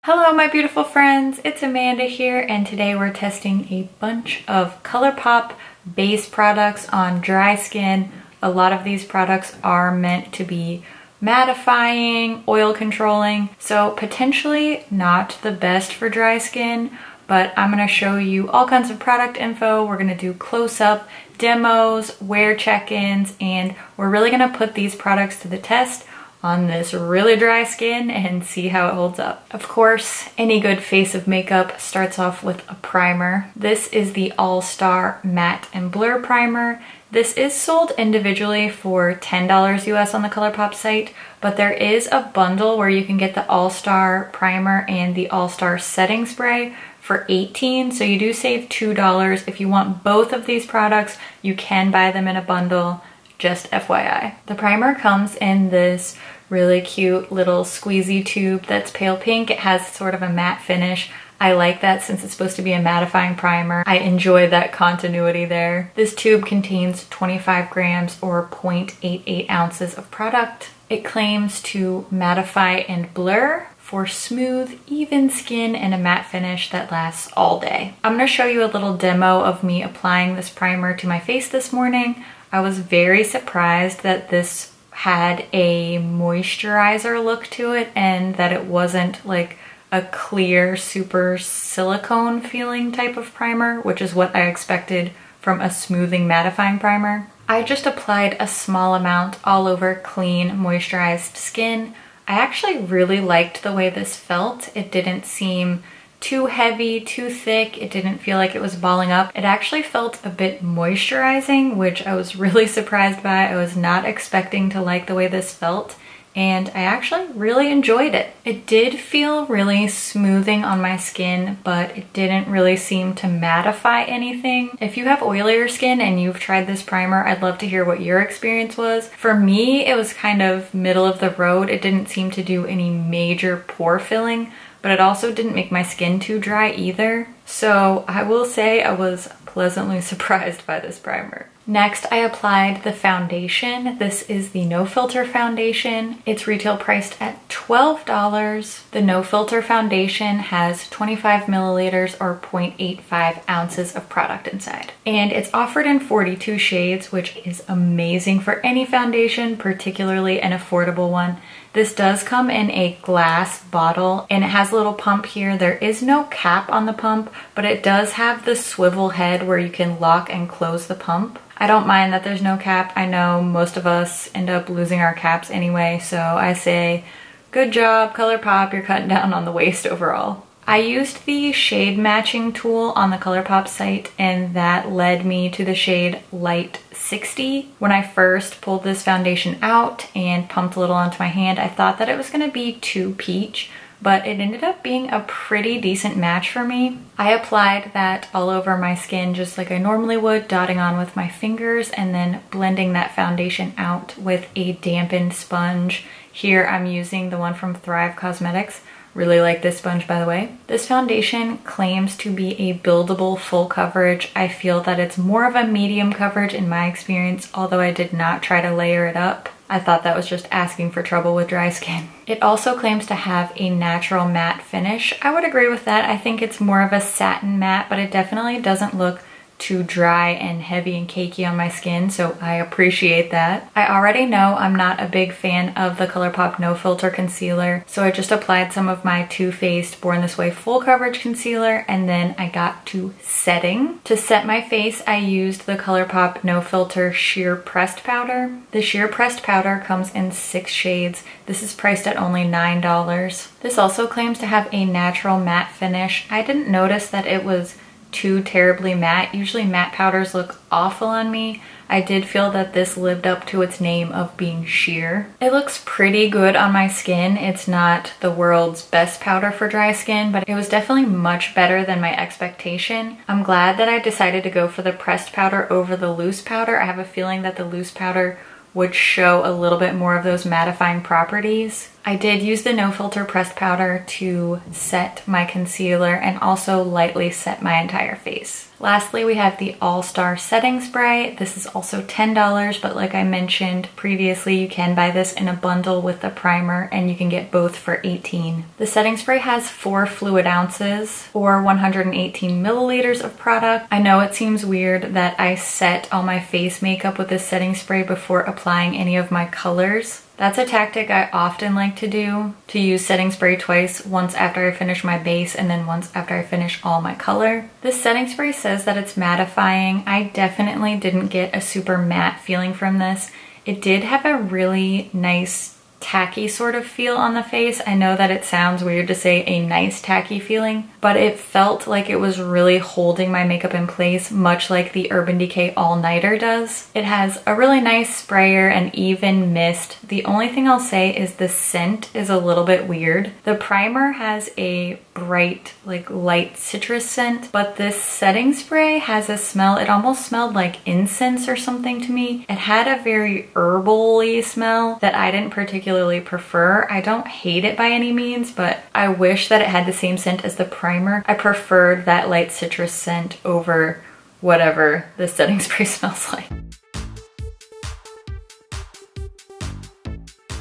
Hello my beautiful friends, it's Amanda here, and today we're testing a bunch of ColourPop base products on dry skin. A lot of these products are meant to be mattifying, oil controlling, so potentially not the best for dry skin, but I'm going to show you all kinds of product info. We're going to do close-up demos, wear check-ins, and we're really going to put these products to the test on this really dry skin and see how it holds up. Of course, any good face of makeup starts off with a primer. This is the All-Star Matte and Blur Primer. This is sold individually for $10 US on the ColourPop site, but there is a bundle where you can get the All-Star Primer and the All-Star Setting Spray for $18, so you do save $2. If you want both of these products, you can buy them in a bundle, just FYI. The primer comes in this really cute little squeezy tube that's pale pink. It has sort of a matte finish. I like that since it's supposed to be a mattifying primer. I enjoy that continuity there. This tube contains 25 grams or 0.88 ounces of product. It claims to mattify and blur for smooth, even skin and a matte finish that lasts all day. I'm gonna show you a little demo of me applying this primer to my face this morning. I was very surprised that this had a moisturizer look to it and that it wasn't like a clear, super silicone feeling type of primer, which is what I expected from a smoothing mattifying primer. I just applied a small amount all over clean, moisturized skin. I actually really liked the way this felt. It didn't seem too heavy, too thick. It didn't feel like it was balling up. It actually felt a bit moisturizing, which I was really surprised by. I was not expecting to like the way this felt, and I actually really enjoyed it. It did feel really smoothing on my skin, but it didn't really seem to mattify anything. If you have oilier skin and you've tried this primer, I'd love to hear what your experience was. For me, it was kind of middle of the road. It didn't seem to do any major pore filling, but it also didn't make my skin too dry either. So I will say I was pleasantly surprised by this primer. Next, I applied the foundation. This is the No Filter foundation. It's retail priced at $12. The No Filter foundation has 25 milliliters or 0.85 ounces of product inside. And it's offered in 42 shades, which is amazing for any foundation, particularly an affordable one. This does come in a glass bottle and it has a little pump here. There is no cap on the pump, but it does have the swivel head where you can lock and close the pump. I don't mind that there's no cap. I know most of us end up losing our caps anyway, so I say, good job, ColourPop, you're cutting down on the waste overall. I used the shade matching tool on the ColourPop site, and that led me to the shade Light 60. When I first pulled this foundation out and pumped a little onto my hand, I thought that it was gonna be too peach, but it ended up being a pretty decent match for me. I applied that all over my skin just like I normally would, dotting on with my fingers and then blending that foundation out with a dampened sponge. Here I'm using the one from Thrive Cosmetics. Really like this sponge, by the way. This foundation claims to be a buildable full coverage. I feel that it's more of a medium coverage in my experience, although I did not try to layer it up. I thought that was just asking for trouble with dry skin. It also claims to have a natural matte finish. I would agree with that. I think it's more of a satin matte, but it definitely doesn't look too dry and heavy and cakey on my skin, so I appreciate that. I already know I'm not a big fan of the ColourPop No Filter concealer, so I just applied some of my Too Faced Born This Way full coverage concealer, and then I got to setting. To set my face, I used the ColourPop No Filter Sheer Pressed Powder. The Sheer Pressed Powder comes in 6 shades. This is priced at only $9. This also claims to have a natural matte finish. I didn't notice that it was too terribly matte. Usually matte powders look awful on me. I did feel that this lived up to its name of being sheer. It looks pretty good on my skin. It's not the world's best powder for dry skin, but it was definitely much better than my expectation. I'm glad that I decided to go for the pressed powder over the loose powder. I have a feeling that the loose powder would show a little bit more of those mattifying properties. I did use the No Filter pressed powder to set my concealer and also lightly set my entire face. Lastly, we have the All-Star Setting Spray. This is also $10, but like I mentioned previously, you can buy this in a bundle with the primer and you can get both for $18. The setting spray has 4 fluid ounces or 118 milliliters of product. I know it seems weird that I set all my face makeup with this setting spray before applying any of my colors. That's a tactic I often like to do, to use setting spray twice, once after I finish my base and then once after I finish all my color. This setting spray says that it's mattifying. I definitely didn't get a super matte feeling from this. It did have a really nice tacky sort of feel on the face. I know that it sounds weird to say a nice tacky feeling, but it felt like it was really holding my makeup in place, much like the Urban Decay All Nighter does. It has a really nice sprayer and even mist. The only thing I'll say is the scent is a little bit weird. The primer has a bright, like light citrus scent, but this setting spray has a smell. It almost smelled like incense or something to me. It had a very herbal-y smell that I didn't particularly prefer. I don't hate it by any means, but I wish that it had the same scent as the primer. I preferred that light citrus scent over whatever the setting spray smells like.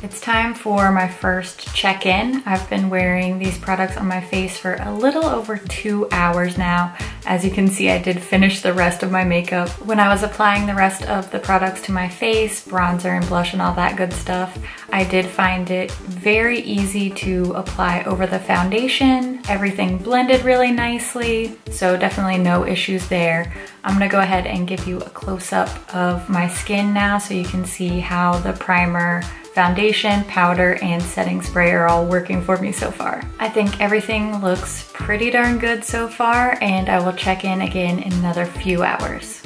It's time for my first check-in. I've been wearing these products on my face for a little over 2 hours now. As you can see, I did finish the rest of my makeup. When I was applying the rest of the products to my face, bronzer and blush and all that good stuff, I did find it very easy to apply over the foundation. Everything blended really nicely, so definitely no issues there. I'm gonna go ahead and give you a close-up of my skin now so you can see how the primer, foundation, powder, and setting spray are all working for me so far. I think everything looks pretty darn good so far, and I will check in again in another few hours.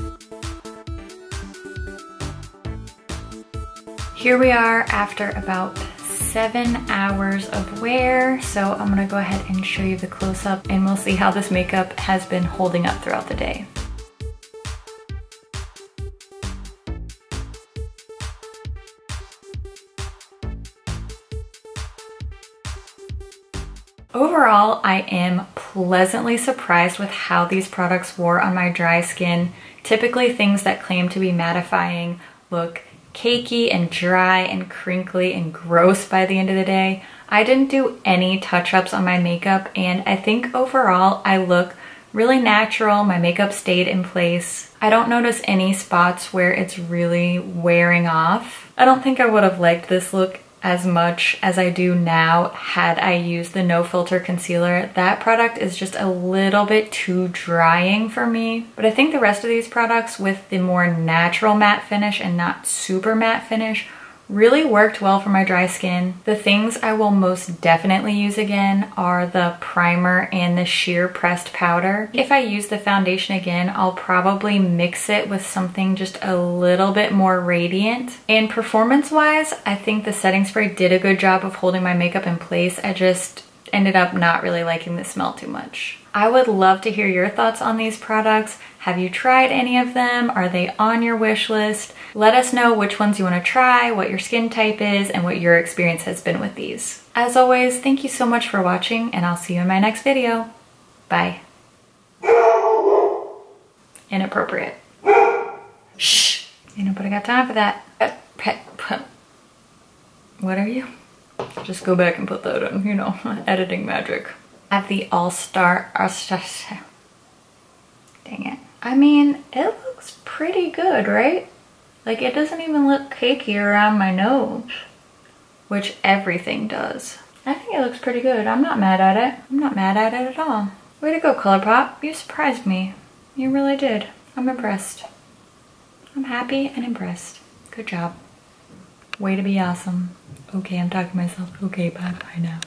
Here we are after about 7 hours of wear, so I'm gonna go ahead and show you the close-up and we'll see how this makeup has been holding up throughout the day. Overall, I am pleasantly surprised with how these products wore on my dry skin. Typically, things that claim to be mattifying look cakey and dry and crinkly and gross by the end of the day. I didn't do any touch-ups on my makeup, and I think overall I look really natural. My makeup stayed in place. I don't notice any spots where it's really wearing off. I don't think I would have liked this look as much as I do now had I used the No Filter concealer. That product is just a little bit too drying for me, but I think the rest of these products with the more natural matte finish and not super matte finish really worked well for my dry skin. The things I will most definitely use again are the primer and the sheer pressed powder. If I use the foundation again, I'll probably mix it with something just a little bit more radiant. And performance-wise, I think the setting spray did a good job of holding my makeup in place. I just ended up not really liking the smell too much. I would love to hear your thoughts on these products. Have you tried any of them? Are they on your wish list? Let us know which ones you want to try, what your skin type is, and what your experience has been with these. As always, thank you so much for watching, and I'll see you in my next video. Bye. Inappropriate. Shh. Ain't nobody got time for that. What are you? Just go back and put that in, you know, editing magic. I have the All-Star, dang it. I mean, it looks pretty good, right? Like, it doesn't even look cakey around my nose, which everything does. I think it looks pretty good. I'm not mad at it. I'm not mad at it at all. Way to go, ColourPop. You surprised me. You really did. I'm impressed. I'm happy and impressed. Good job. Way to be awesome. Okay, I'm talking to myself. Okay, bye now.